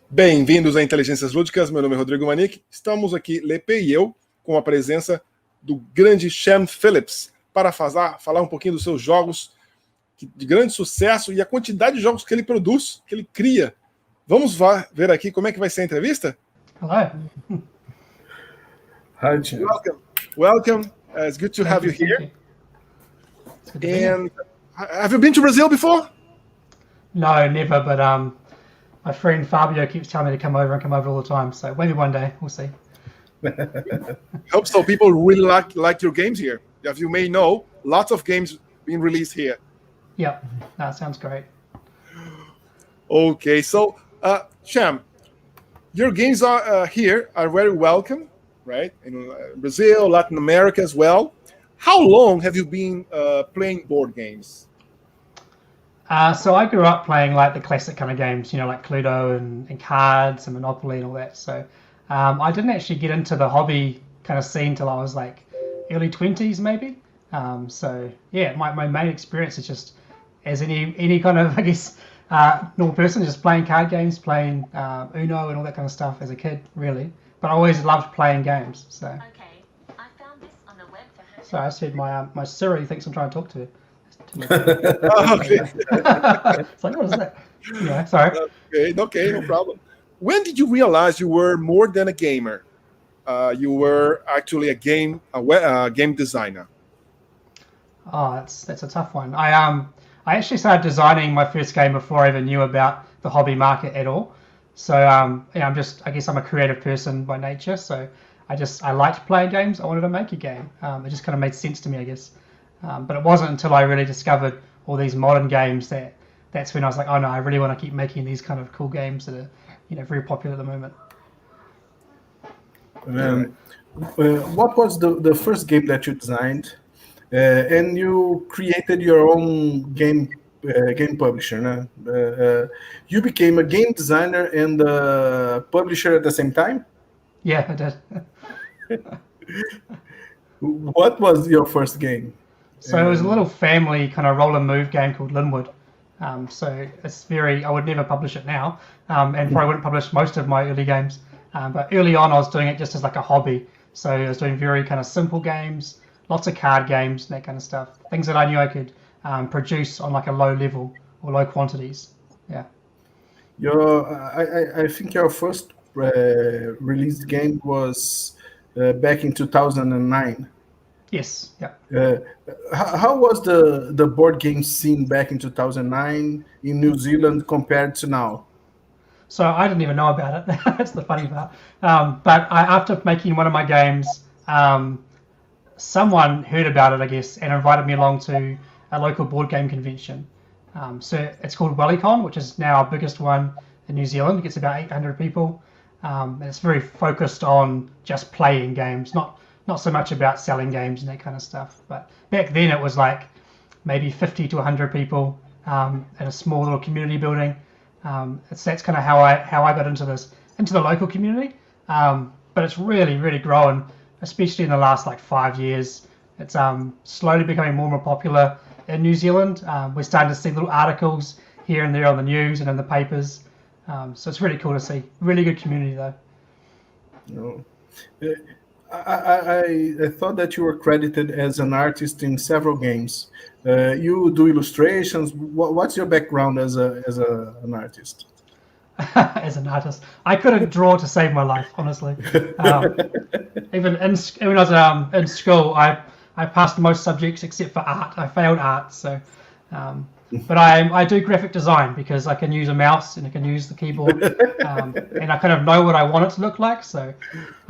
Bem-vindos a Inteligências Lúdicas, meu nome é Rodrigo Manique. Estamos aqui, Lepe e eu, com a presença do grande Shem Phillips, para falar um pouquinho dos seus jogos de grande sucesso e a quantidade de jogos que ele produz, que ele cria. Vamos ver aqui como é que vai ser a entrevista? Hello. Hi, Shem. Welcome. It's good to have you here. And have you been to Brazil before? no, never. But my friend Fabio keeps telling me to come over all the time. So maybe one day we'll see. Hope so. People really like your games here. As you may know, lots of games being released here. Yeah, that sounds great. Okay, so Shem, your games are here are very welcome, right? In Brazil, Latin America as well. How long have you been playing board games? So I grew up playing like the classic kind of games, like Cluedo and cards and Monopoly and all that. So I didn't actually get into the hobby kind of scene till I was like early 20s maybe. So yeah, my main experience is just as any kind of, I guess, normal person, just playing card games, playing Uno and all that kind of stuff as a kid, really. But I always loved playing games. So. Okay, I found this on the web for her. So I said my Siri thinks I'm trying to talk to her. Okay. It's like, what is that? Yeah, sorry. Okay, no problem. When did you realize you were more than a gamer? You were actually a game designer. Oh, that's a tough one. I actually started designing my first game before I even knew about the hobby market at all. So I guess I'm a creative person by nature. So I liked playing games. I wanted to make a game. It just kind of made sense to me, I guess. But it wasn't until I really discovered all these modern games that's when I was like, oh no, I really want to keep making these kind of cool games that are very popular at the moment. What was the first game that you designed? And you created your own game publisher. No? You became a game designer and a publisher at the same time? Yeah, I did. What was your first game? So it was a little family kind of roll and move game called Linwood. So it's I would never publish it now, and probably wouldn't publish most of my early games. But early on, I was doing it just as like a hobby. So I was doing very kind of simple games, lots of card games, that kind of stuff. Things that I knew I could produce on like a low level or low quantities. Yeah. I think your first released game was back in 2009. Yes. Yeah. How was the board game scene back in 2009 in New Zealand compared to now? So I didn't even know about it. That's the funny part. But after making one of my games, someone heard about it, I guess, and invited me along to a local board game convention. So it's called Wellicon, which is now our biggest one in New Zealand. It gets about 800 people. And it's very focused on just playing games, not so much about selling games and that kind of stuff. But back then it was like maybe 50 to 100 people in a small little community building. That's kind of how I got into the local community. But it's really, really grown, especially in the last like 5 years. It's slowly becoming more and more popular in New Zealand. We're starting to see little articles here and there on the news and in the papers. So it's really cool to see. Really good community though. No. I thought that you were credited as an artist in several games. You do illustrations. What's your background as an artist? As an artist, I couldn't draw to save my life, honestly. Even when I was in school, I passed most subjects except for art. I failed art, so. But I do graphic design because I can use a mouse and I can use the keyboard, and I kind of know what I want it to look like. So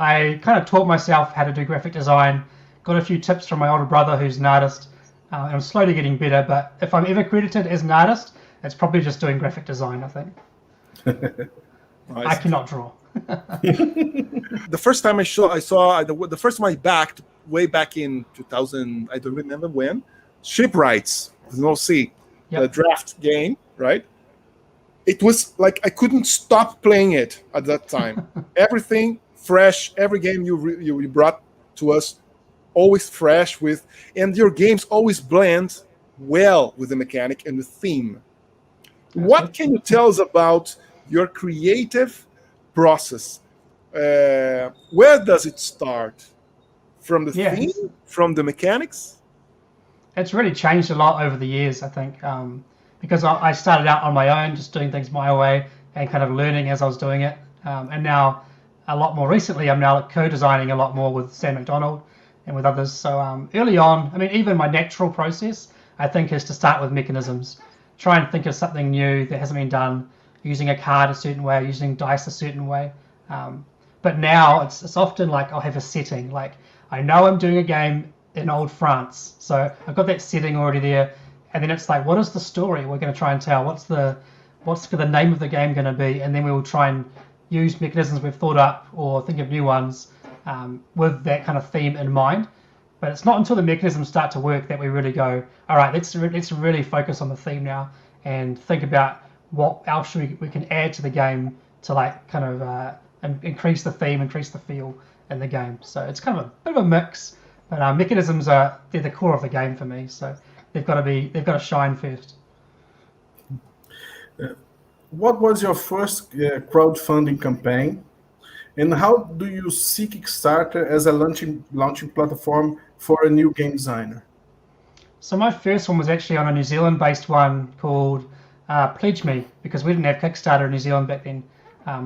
I kind of taught myself how to do graphic design, got a few tips from my older brother who's an artist, and I'm slowly getting better. But if I'm ever credited as an artist, it's probably just doing graphic design, I think. Nice. I cannot draw. The first time I saw the first time I backed way back in 2000, I don't remember when, Shipwrights, no C. Yep. The draft game, right? It was like I couldn't stop playing it at that time. Everything fresh, every game you brought to us, always fresh and your games always blend well with the mechanic and the theme. What can you tell us about your creative process. Where does it start? From the theme, from the mechanics? It's really changed a lot over the years, I think, because I started out on my own, just doing things my way and kind of learning as I was doing it. And now, a lot more recently, I'm now co-designing a lot more with Sam McDonald and with others. So early on, I mean, even my natural process, I think, is to start with mechanisms. Try and think of something new that hasn't been done, using a card a certain way, using dice a certain way. But now it's often like I'll have a setting. Like I know I'm doing a game in old France, so I've got that setting already there. And then it's like, what is the story we're going to try and tell? What's the name of the game going to be? And then we will try and use mechanisms we've thought up or think of new ones with that kind of theme in mind. But it's not until the mechanisms start to work that we really go, all right, let's really focus on the theme now and think about what else we can add to the game to like kind of increase the theme, increase the feel in the game. So it's kind of a bit of a mix, but mechanisms they're the core of the game for me. So they've got to shine first. What was your first crowdfunding campaign, and how do you see Kickstarter as a launching platform for a new game designer? So my first one was actually on a New Zealand-based one called Pledge Me, because we didn't have Kickstarter in New Zealand back then.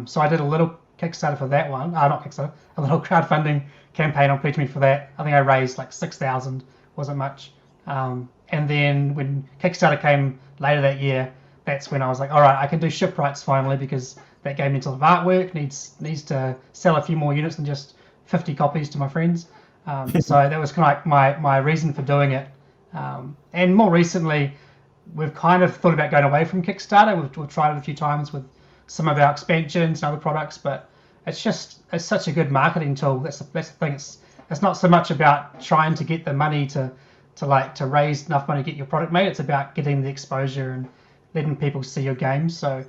So I did a little Kickstarter for that one. Not Kickstarter, a little crowdfunding campaign on Pledge Me for that. I think I raised like 6,000, wasn't much. And then when Kickstarter came later that year, that's when I was like, all right, I can do shipwrights finally, because that game needs a lot of artwork, needs to sell a few more units than just 50 copies to my friends. So that was kind of like my reason for doing it. And more recently, we've kind of thought about going away from Kickstarter. We've tried it a few times with some of our expansions and other products, but it's such a good marketing tool. That's the thing. It's not so much about trying to get the money to raise enough money to get your product made. It's about getting the exposure and letting people see your games. So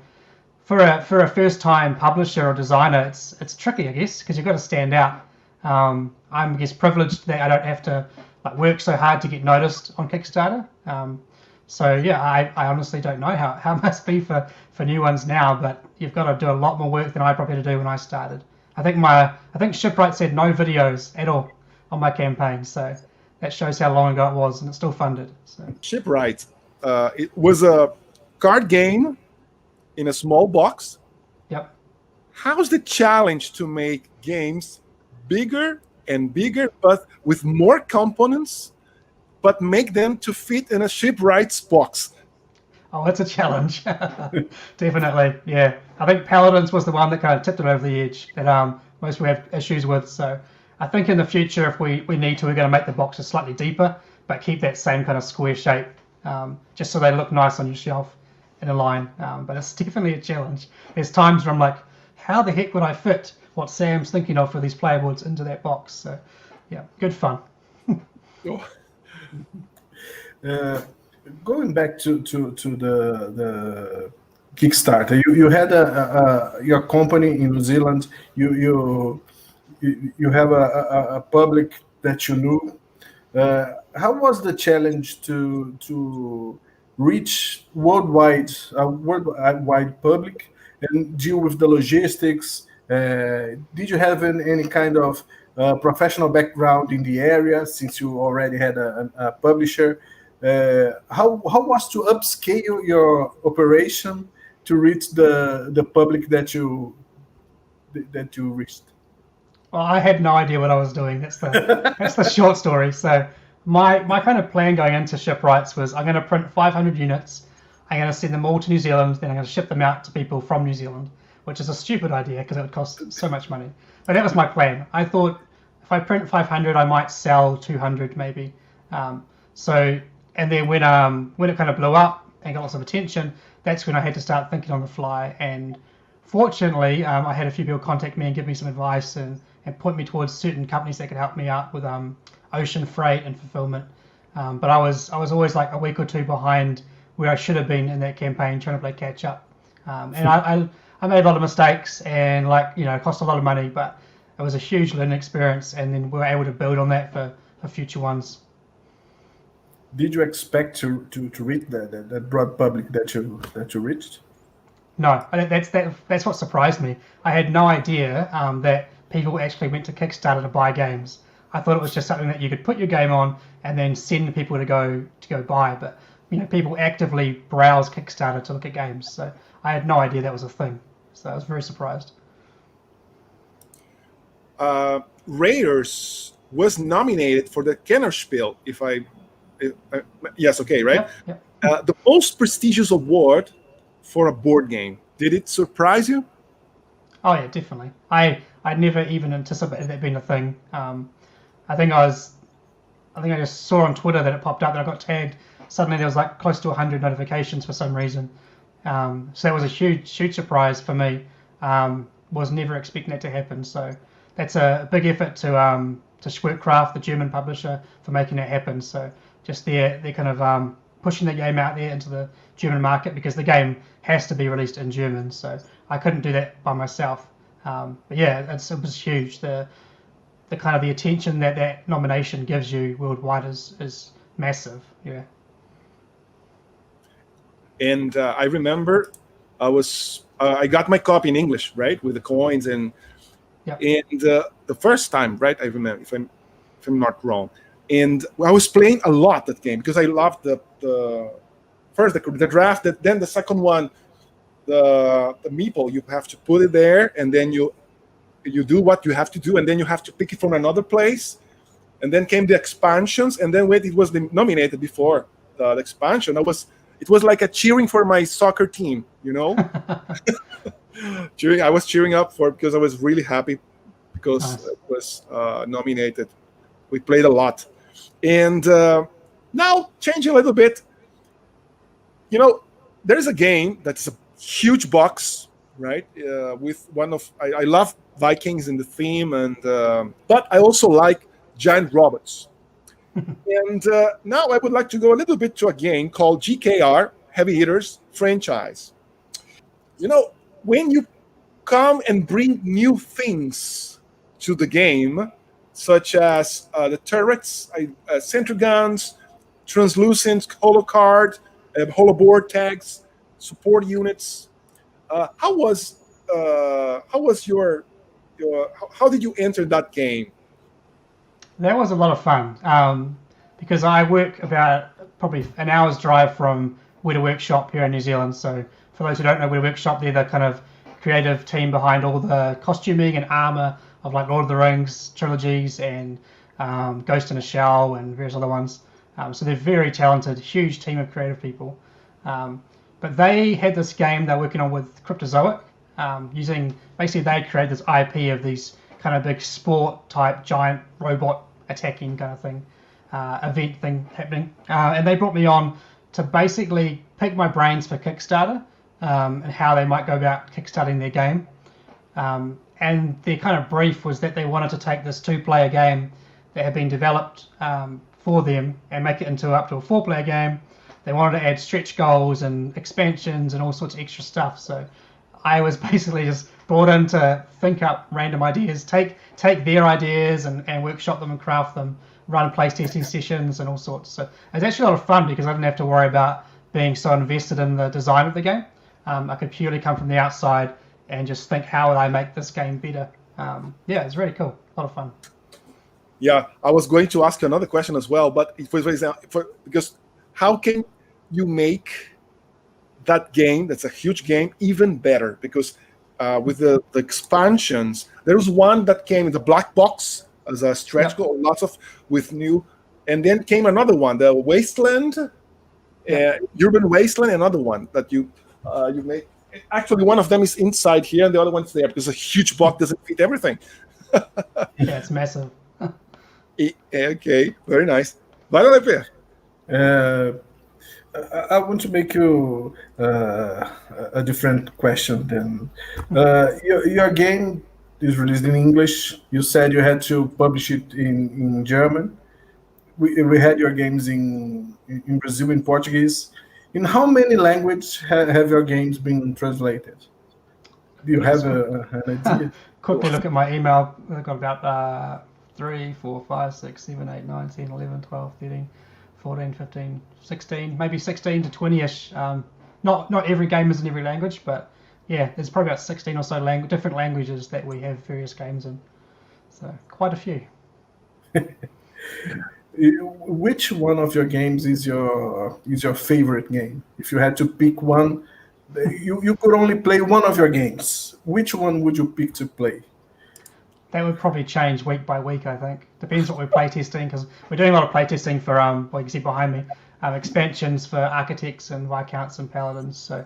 for a first time publisher or designer, it's tricky, I guess, because you've got to stand out. I'm, I guess, privileged that I don't have to like work so hard to get noticed on Kickstarter. So yeah, I honestly don't know how it must be for new ones now, but you've got to do a lot more work than I probably had to do when I started. I think Shipwright said no videos at all on my campaign, so that shows how long ago it was, and it's still funded. So. Shipwright, it was a card game in a small box. Yep. How's the challenge to make games bigger and bigger, but with more components, but make them to fit in a Shipwright's box? Oh, it's a challenge. Definitely, yeah. I think Paladins was the one that kind of tipped it over the edge that most we have issues with. So I think in the future, if we need to, we're going to make the boxes slightly deeper, but keep that same kind of square shape, just so they look nice on your shelf in a line. But it's definitely a challenge. There's times where I'm like, how the heck would I fit what Sam's thinking of for these player boards into that box? So yeah, good fun. Going back to the Kickstarter, you had your company in New Zealand. You have a public that you knew. How was the challenge to reach worldwide public and deal with the logistics? Did you have any kind of professional background in the area, since you already had a publisher? How was to upscale your operation to reach the public that you reached? Well, I had no idea what I was doing. That's the short story. So my kind of plan going into Shipwrights was I'm going to print 500 units. I'm going to send them all to New Zealand. Then I'm going to ship them out to people from New Zealand, which is a stupid idea because it would cost so much money. But that was my plan. I thought if I print 500, I might sell 200 maybe. And then when it kind of blew up and got lots of attention, that's when I had to start thinking on the fly. And fortunately, I had a few people contact me and give me some advice and point me towards certain companies that could help me out with ocean freight and fulfillment. But I was always like a week or two behind where I should have been in that campaign, trying to play catch up. And I made a lot of mistakes and it cost a lot of money, but it was a huge learning experience. And then we were able to build on that for future ones. Did you expect to reach that broad public that you reached? No, that's what surprised me. I had no idea that people actually went to Kickstarter to buy games. I thought it was just something that you could put your game on and then send people to go buy. But people actively browse Kickstarter to look at games. So I had no idea that was a thing. So I was very surprised. Raiders was nominated for the Kennerspiel. Yes, okay, right? Yep. The most prestigious award for a board game. Did it surprise you? Oh yeah, definitely. I never even anticipated that being a thing. I think I just saw on Twitter that it popped up that I got tagged. Suddenly there was like close to 100 notifications for some reason. So that was a huge surprise for me. Was never expecting that to happen. So that's a big effort to Schwertcraft, the German publisher, for making that happen. So just they're kind of pushing the game out there into the German market, because the game has to be released in German. So I couldn't do that by myself. But yeah, it was huge. The kind of the attention that nomination gives you worldwide is massive. Yeah. And I remember I got my copy in English, right, with the coins and the first time, right, I remember, if I'm not wrong, and I was playing a lot that game because I loved the first the draft, then the second one, the meeple. You have to put it there, and then you do what you have to do, and then you have to pick it from another place, and then came the expansions, and then when it was nominated before the expansion, it was like a cheering for my soccer team, I was cheering up because I was really happy because it was nominated. We played a lot. And now, changing a little bit, there's a game that's a huge box, right? With one of I love Vikings in the theme, and but I also like giant robots. And now I would like to go a little bit to a game called GKR, Heavy Hitters franchise. When you come and bring new things to the game, such as the turrets, center guns, translucent holo card, holo board tags, support units. How did you enter that game? That was a lot of fun because I work about probably an hour's drive from Weta Workshop here in New Zealand. So for those who don't know Weta Workshop, they're the kind of creative team behind all the costuming and armor of like Lord of the Rings trilogies and Ghost in a Shell and various other ones. So they're very talented, huge team of creative people. But they had this game they're working on with Cryptozoic, basically they created this IP of these kind of big sport type giant robot attacking kind of thing, event thing happening. And they brought me on to basically pick my brains for Kickstarter and how they might go about kickstarting their game. And their kind of brief was that they wanted to take this 2-player game that had been developed for them and make it into up to a 4-player game. They wanted to add stretch goals and expansions and all sorts of extra stuff. So I was basically just brought in to think up random ideas, take their ideas and workshop them and craft them, run playtesting sessions and all sorts. So it was actually a lot of fun because I didn't have to worry about being so invested in the design of the game. I could purely come from the outside and just think, how would I make this game better? Yeah, it's really cool. A lot of fun. Yeah, I was going to ask you another question as well, but for example, because how can you make that game, that's a huge game, even better? Because with the expansions, there was one that came in the black box as a stretch goal, lots of with new, and then came another one, the Wasteland, Urban Wasteland, another one that you made. Actually, one of them is inside here, and the other one's there because a huge box doesn't fit everything. Yeah, it's massive. Okay, very nice. Vai lá, Lepe. I want to make you a different question then. Your game is released in English. You said you had to publish it in German. We had your games in Brazil in Portuguese. In how many languages have your games been translated? Do you have an idea? Quickly look at my email. I've got about 3, 4, 5, 6, 7, 8, 9, 10, 11, 12, 13, 14, 15, 16, maybe 16 to 20-ish. Not every game is in every language, but Yeah, there's probably about 16 or so different languages that we have various games in. So quite a few. Which one of your games is your favorite game? If you had to pick one, you could only play one of your games. Which one would you pick to play? That would probably change week by week, I think. Depends what we're playtesting, because we're doing a lot of playtesting for, what you can see behind me, expansions for Architects and Viscounts and Paladins. So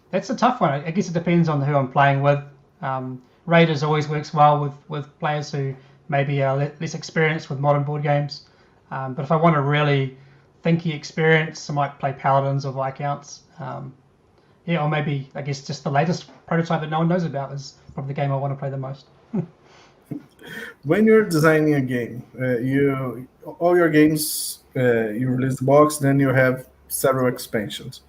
that's a tough one. I guess it depends on who I'm playing with. Raiders always works well with players who maybe are less experienced with modern board games. But if I want a really thinky experience, I might play Paladins or Viscounts. Or maybe, I guess, just the latest prototype that no one knows about is probably the game I want to play the most. When you're designing a game, all your games, you release the box, then you have several expansions.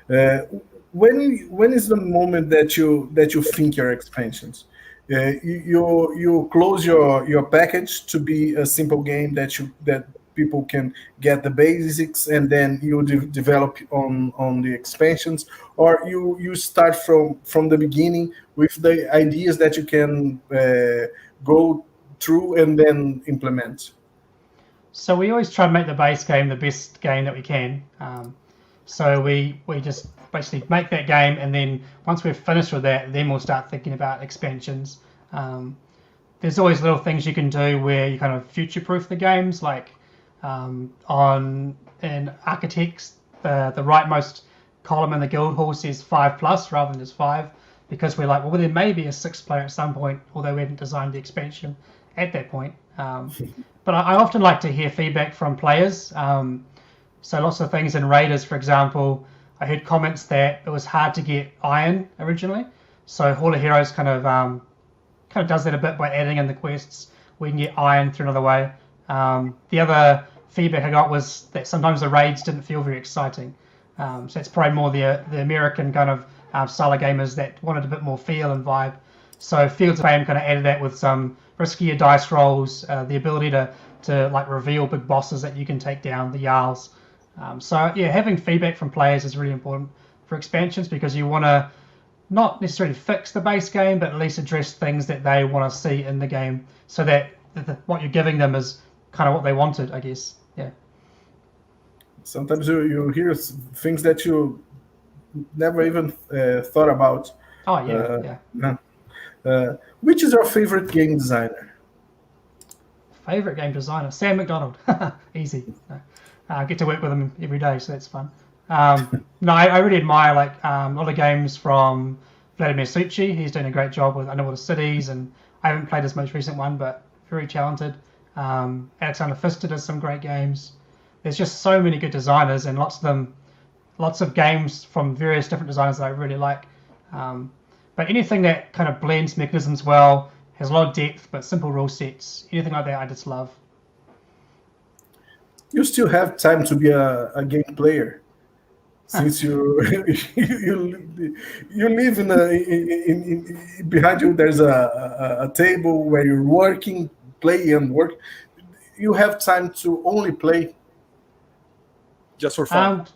When is the moment that you think your expansions? You close your package to be a simple game that people can get the basics, and then you develop on the expansions, or you start from the beginning with the ideas that you can go through and then implement. So we always try to make the base game the best game that we can. So we just basically make that game, and then once we're finished with that, then we'll start thinking about expansions. There's always little things you can do where you kind of future-proof the games, like in Architects, the rightmost column in the guild hall says 5+ rather than just 5, because we're like, well, there may be a 6th player at some point, although we haven't designed the expansion at that point. But I often like to hear feedback from players. So lots of things in Raiders, for example, I heard comments that it was hard to get iron originally. So Hall of Heroes kind of does that a bit by adding in the quests. We can get iron through another way. The other feedback I got was that sometimes the raids didn't feel very exciting. So it's probably more the American kind of style of gamers that wanted a bit more feel and vibe. So Fields of Fame kind of added that with some riskier dice rolls, the ability to like reveal big bosses that you can take down, the Jarls. So yeah, having feedback from players is really important for expansions, because you want to not necessarily fix the base game, but at least address things that they want to see in the game, so that what you're giving them is kind of what they wanted, I guess. Yeah. Sometimes you hear things that you never even thought about. Oh yeah, yeah. Which is your favorite game designer? Favorite game designer? Sam McDonald. Easy. I get to work with him every day, so that's fun. No, I really admire a lot of games from Vladimir Succi. He's doing a great job with Underwater Cities, and I haven't played his most recent one, but very talented. Alexander Pfister does some great games. There's just so many good designers, and lots of games from various different designers that I really like. But anything that kind of blends mechanisms well, has a lot of depth, but simple rule sets, anything like that I just love. You still have time to be a game player, since you live in behind you. There's a table where you're working, play and work. You have time to only play. Just for fun.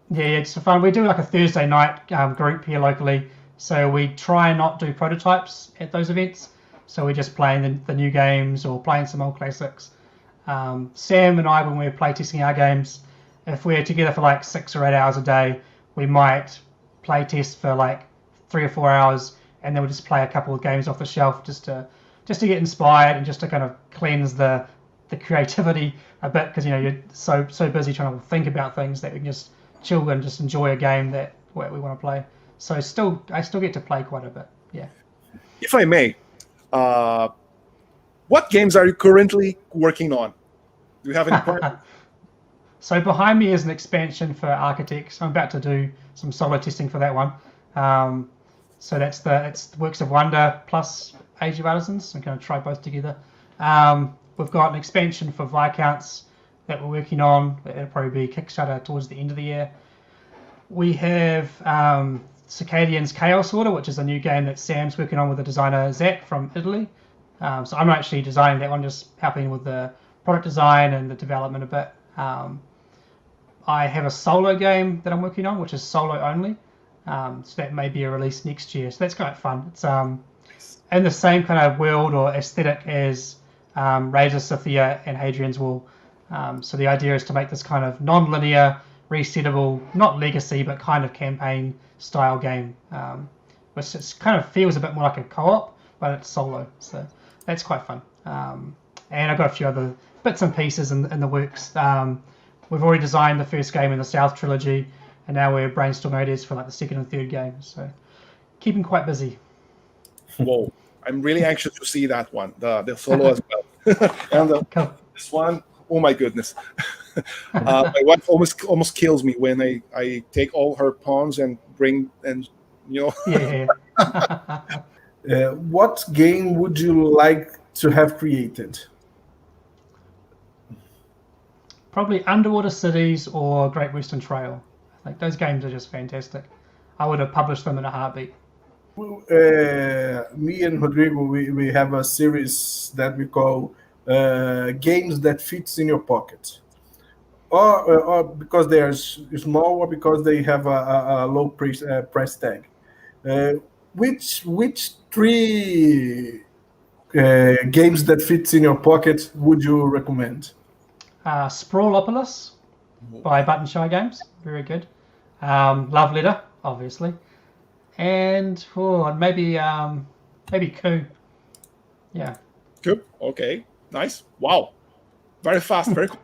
Yeah, just for fun. We do like a Thursday night group here locally, so we try and not do prototypes at those events. So we're just playing the new games or playing some old classics. Sam and I, when we're playtesting our games, if we're together for like 6 or 8 hours a day, we might playtest for like 3 or 4 hours, and then we'll just play a couple of games off the shelf just to get inspired and just to kind of cleanse the creativity a bit, because you're so busy trying to think about things that we can just chill and just enjoy a game that we want to play. So I still get to play quite a bit. Yeah. If I may, what games are you currently working on? Do you have any plans? So behind me is an expansion for Architects. I'm about to do some solo testing for that one. So that's the Works of Wonder plus Age of Artisans. I'm going to try both together. We've got an expansion for Viscounts that we're working on. It'll probably be Kickstarter towards the end of the year. We have Circadian's Chaos Order, which is a new game that Sam's working on with the designer Zach from Italy. So I'm actually designing that one, just helping with the product design and the development a bit. I have a solo game that I'm working on, which is solo only. So that may be a release next year. So that's kind of fun. It's in the same kind of world or aesthetic as Razor, Scythia, and Hadrian's Wall. So the idea is to make this kind of non-linear, resettable, not legacy, but kind of campaign-style game, which just kind of feels a bit more like a co-op, but it's solo. So that's quite fun. And I've got a few other bits and pieces in the works. We've already designed the first game in the South trilogy, and now we're brainstorming ideas for like the second and third game. So keeping quite busy. Whoa, I'm really anxious to see that one, the solo as well. And Cool. this one, oh my goodness. My wife almost kills me when I take all her pawns and bring, and Yeah. What game would you like to have created? Probably Underwater Cities or Great Western Trail. I think those games are just fantastic. I would have published them in a heartbeat. Me and Rodrigo, we have a series that we call games that fits in your pocket, or because they are small, or because they have a low price tag. Which three games that fits in your pocket would you recommend? Sprawlopolis by Button Shy Games, very good. Love Letter, obviously, and maybe Coup. Yeah. Good. Okay. Nice. Wow. Very fast. Very cool.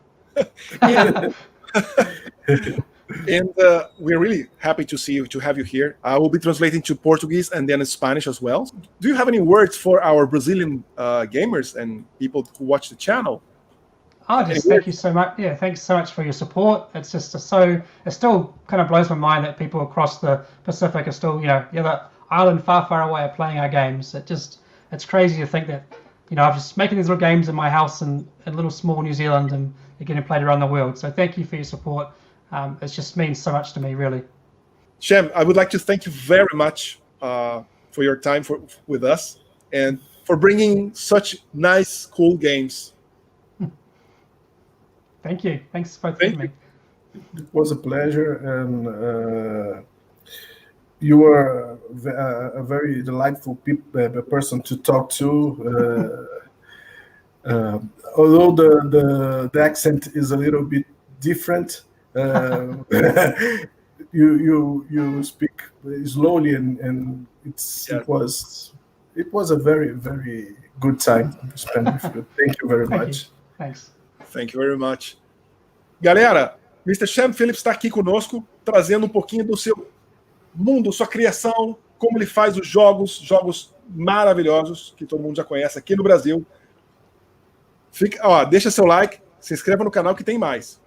And we're really happy to have you here. I will be translating to Portuguese and then Spanish as well. Do you have any words for our Brazilian gamers and people who watch the channel? Thank you so much. Yeah, thanks so much for your support. It's just it still kind of blows my mind that people across the Pacific are still, the other island far, far away are playing our games. It's crazy to think that, I'm just making these little games in my house in little small New Zealand, and they're getting played around the world. So thank you for your support. It just means so much to me, really. Shem, I would like to thank you very much for your time with us and for bringing such nice, cool games. Thank you. Thanks for having me. It was a pleasure, and you were a very delightful person to talk to. Although the accent is a little bit different, you speak slowly, and it was a very, very good time to spend with you. Thank you very much. Thanks. Thank you very much. Galera, Mr. Shem Phillips está aqui conosco, trazendo um pouquinho do seu mundo, sua criação, como ele faz os jogos maravilhosos, que todo mundo já conhece aqui no Brasil. Deixa seu like, se inscreva no canal que tem mais.